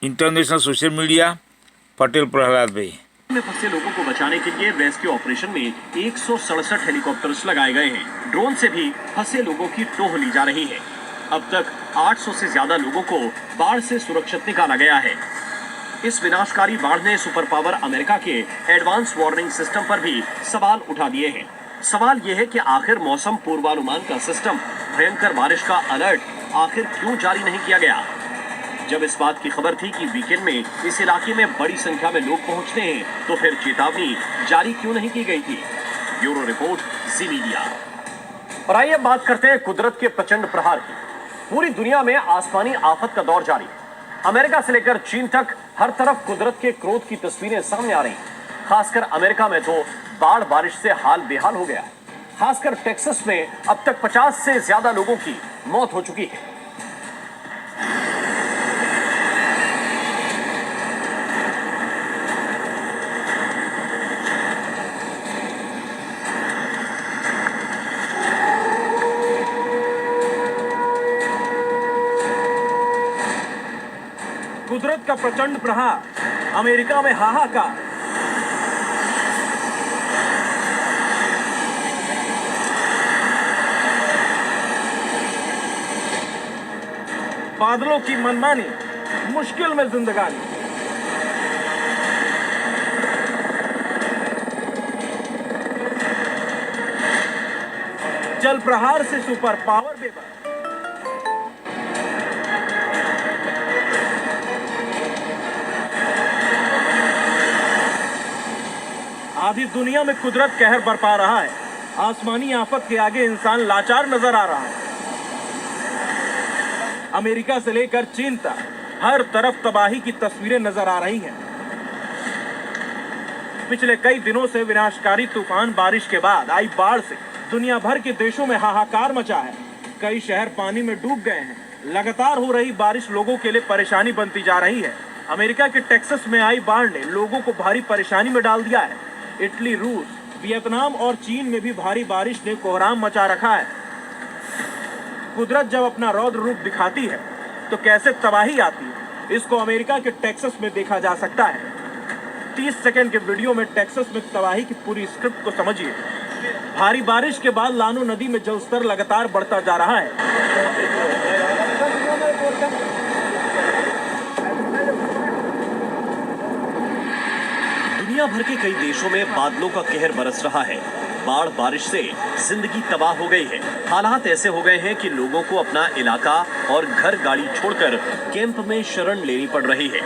International social media Patel Prahlad भाई में फंसे लोगों को बचाने के लिए रेस्क्यू ऑपरेशन में 167 हेलीकॉप्टर्स लगाए गए हैं। ड्रोन से भी फंसे लोगों की टोह ली जा रही है। अब तक 800 से ज्यादा लोगों को बाढ़ से सुरक्षित निकाला गया है। इस विनाशकारी बाढ़ ने सुपर पावर अमेरिका के एडवांस वार्निंग सिस्टम पर भी सवाल उठा दिए हैं। सवाल यह है कि आखिर मौसम पूर्वानुमान का सिस्टम भयंकर बारिश का अलर्ट आखिर क्यों जारी नहीं किया गया। जब इस बात की खबर थी कि वीकेंड में इस इलाके में बड़ी संख्या में लोग पहुंचते हैं, तो फिर चेतावनी जारी क्यों नहीं की गई थी। ब्यूरो रिपोर्ट, जी मीडिया। और आइए बात करते हैं कुदरत के प्रचंड प्रहार की। पूरी दुनिया में आसमानी आफत का दौर जारी है। अमेरिका से लेकर चीन तक हर तरफ कुदरत के क्रोध की तस्वीरें सामने आ रही हैं। खासकर अमेरिका में तो बाढ़ बारिश से हाल बेहाल हो गया है। खासकर टेक्सास में अब तक 50 से ज्यादा लोगों की मौत हो चुकी है। कुदरत का प्रचंड प्रहार, अमेरिका में हाहाकार। बादलों की मनमानी, मुश्किल में जिंदगानी। जल प्रहार से सुपर पावर बेबस। आधी दुनिया में कुदरत कहर बरपा रहा है। आसमानी आफत के आगे इंसान लाचार नजर आ रहा है। अमेरिका से लेकर चीन तक हर तरफ तबाही की तस्वीरें नजर आ रही हैं। पिछले कई दिनों से विनाशकारी तूफान बारिश के बाद आई बाढ़ से दुनिया भर के देशों में हाहाकार मचा है। कई शहर पानी में डूब गए हैं। लगातार हो रही बारिश लोगों के लिए परेशानी बनती जा रही है। अमेरिका के टेक्सास में आई बाढ़ ने लोगों को भारी परेशानी में डाल दिया है। इटली, रूस, वियतनाम और चीन में भी भारी बारिश ने कोहराम मचा रखा है। कुदरत जब अपना रौद्र रूप दिखाती है तो कैसे तबाही आती है, इसको अमेरिका के टेक्सास में देखा जा सकता है। 30 सेकंड के वीडियो में टेक्सास में तबाही की पूरी स्क्रिप्ट को समझिए। भारी बारिश के बाद लानो नदी में जलस्तर लगातार बढ़ता जा रहा है। दुनिया भर के कई देशों में बादलों का कहर बरस रहा है। बाढ़ बारिश से जिंदगी तबाह हो गई है। हालात ऐसे हो गए हैं कि लोगों को अपना इलाका और घर गाड़ी छोड़कर कैंप में शरण लेनी पड़ रही है।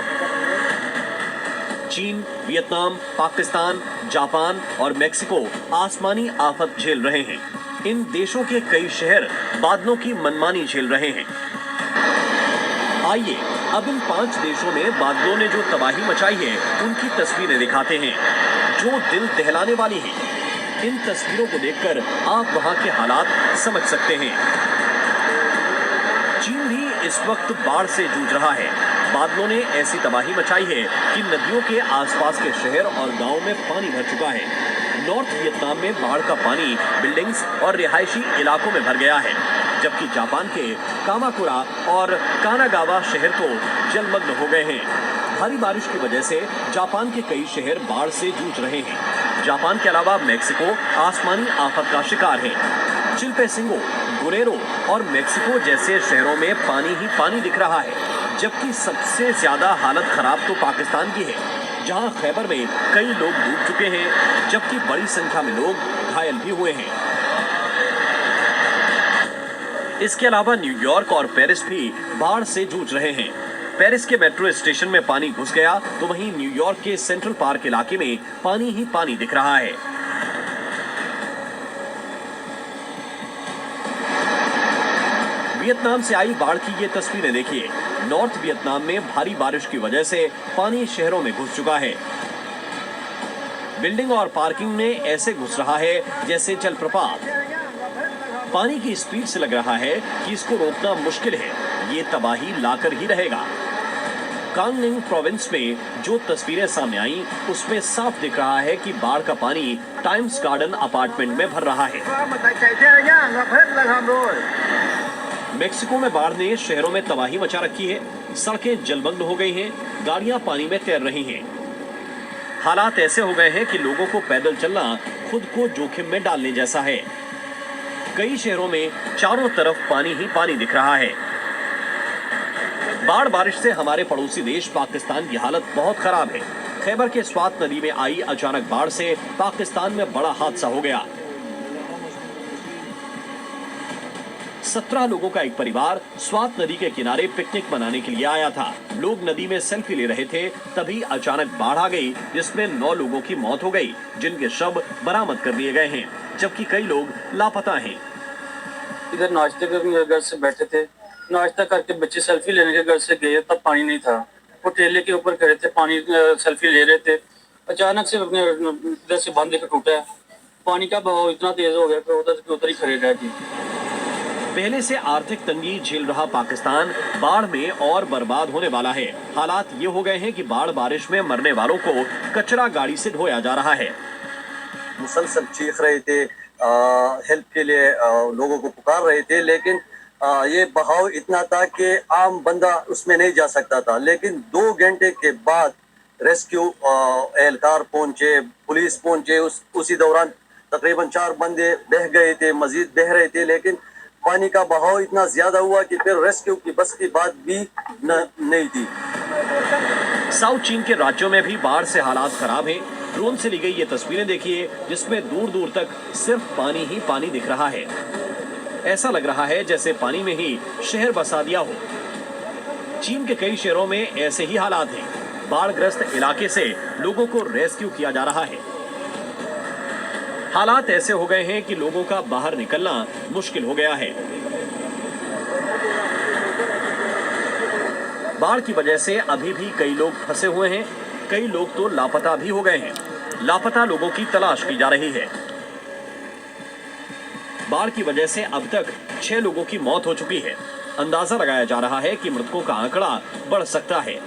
चीन, वियतनाम, पाकिस्तान, जापान और मेक्सिको आसमानी आफत झेल रहे हैं। इन देशों के कई शहर बादलों की मनमानी झेल रहे हैं। आइए अब इन 5 देशों में बादलों ने जो तबाही मचाई है उनकी तस्वीरें दिखाते हैं, जो दिल दहलाने वाली हैं। इन तस्वीरों को देखकर आप वहां के हालात समझ सकते हैं। चीन भी इस वक्त बाढ़ से जूझ रहा है। बादलों ने ऐसी तबाही मचाई है कि नदियों के आसपास के शहर और गांवों में पानी भर चुका है। नॉर्थ वियतनाम में बाढ़ का पानी बिल्डिंग्स और रिहायशी इलाकों में भर गया है, जबकि जापान के कामाकुरा और कानागावा शहर तो जलमग्न हो गए हैं। भारी बारिश की वजह से जापान के कई शहर बाढ़ से जूझ रहे हैं। जापान के अलावा मेक्सिको आसमानी आफत का शिकार है। चिल्पेसिंगो, गुरेरो और मेक्सिको जैसे शहरों में पानी ही पानी दिख रहा है, जबकि सबसे ज्यादा हालत खराब तो पाकिस्तान की है, जहां खैबर में कई लोग डूब चुके हैं, जबकि बड़ी संख्या में लोग घायल भी हुए हैं। इसके अलावा न्यूयॉर्क और पेरिस भी बाढ़ से जूझ रहे हैं। पेरिस के मेट्रो स्टेशन में पानी घुस गया, तो वहीं न्यूयॉर्क के सेंट्रल पार्क इलाके में पानी ही पानी दिख रहा है। वियतनाम से आई बाढ़ की ये तस्वीरें देखिए। नॉर्थ वियतनाम में भारी बारिश की वजह से पानी शहरों में घुस चुका है। बिल्डिंग और पार्किंग में ऐसे घुस रहा है जैसे जलप्रपात। पानी की स्पीड से लग रहा है कि इसको रोकना मुश्किल है। ये तबाही लाकर ही रहेगा। कांगनिंग प्रोविंस में जो तस्वीरें सामने आई उसमें साफ दिख रहा है कि बाढ़ का पानी टाइम्स गार्डन अपार्टमेंट में भर रहा है। मेक्सिको में बाढ़ ने शहरों में तबाही मचा रखी है। सड़कें जलमग्न हो गई हैं, गाड़ियां पानी में तैर रही हैं। हालात ऐसे हो गए हैं कि लोगों को पैदल चलना खुद को जोखिम में डालने जैसा है। कई शहरों में चारों तरफ पानी ही पानी दिख रहा है। बाढ़ बारिश से हमारे पड़ोसी देश पाकिस्तान की हालत बहुत खराब है। खैबर के स्वात नदी में आई अचानक बाढ़ से पाकिस्तान में बड़ा हादसा हो गया। 17 लोगों का एक परिवार स्वात नदी के किनारे पिकनिक मनाने के लिए आया था। लोग नदी में सेल्फी ले रहे थे, तभी अचानक बाढ़ आ गई, जिसमें 9 लोगों की मौत हो गई, जिनके शव बरामद कर लिए गए हैं, जबकि कई लोग लापता हैं। इधर नाश्ते करके घर से बैठे थे, नाश्ता करके बच्चे सेल्फी लेने के घर से गए, तब पानी नहीं था। वो ठेले के ऊपर खड़े थे, पानी सेल्फी ले रहे थे। अचानक से अपने इधर से बांध लेकर टूटा है। पानी का बहाव इतना तेज हो गया कि उधर ही खड़े रह गए। पहले से आर्थिक तंगी झेल रहा पाकिस्तान बाढ़ में और बर्बाद होने वाला है। हालात ये हो गए हैं कि बाढ़ बारिश में मरने वालों को कचरा गाड़ी से ढोया जा रहा है। मुसलसल चीख रहे थे, हेल्प के लिए लोगों को पुकार रहे थे, लेकिन ये बहाव इतना था कि आम बंदा उसमें नहीं जा सकता था। लेकिन 2 घंटे के बाद रेस्क्यू एहलकार पहुंचे, पुलिस पहुंचे। उसी दौरान तकरीबन 4 बंदे बह गए थे, मजीद बह रहे थे, लेकिन पानी का बहाव इतना ज्यादा हुआ कि फिर रेस्क्यू की बस की बात भी नहीं थी। साउथ चीन के राज्यों में भी बाढ़ से हालात खराब हैं। ड्रोन से ली गई ये तस्वीरें देखिए, जिसमें दूर दूर तक सिर्फ पानी ही पानी दिख रहा है। ऐसा लग रहा है जैसे पानी में ही शहर बसा दिया हो। चीन के कई शहरों में ऐसे ही हालात हैं। बाढ़ग्रस्त इलाके से लोगों को रेस्क्यू किया जा रहा है। हालात ऐसे हो गए हैं कि लोगों का बाहर निकलना मुश्किल हो गया है। बाढ़ की वजह से अभी भी कई लोग फंसे हुए हैं, कई लोग तो लापता भी हो गए हैं। लापता लोगों की तलाश की जा रही है। बाढ़ की वजह से अब तक 6 लोगों की मौत हो चुकी है। अंदाजा लगाया जा रहा है कि मृतकों का आंकड़ा बढ़ सकता है।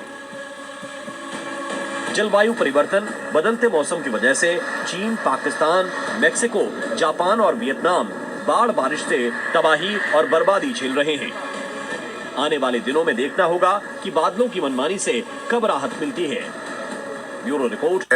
जलवायु परिवर्तन, बदलते मौसम की वजह से चीन, पाकिस्तान, मेक्सिको, जापान और वियतनाम बाढ़ बारिश से तबाही और बर्बादी झेल रहे हैं। आने वाले दिनों में देखना होगा कि बादलों की मनमानी से कब राहत मिलती है। Bureau report.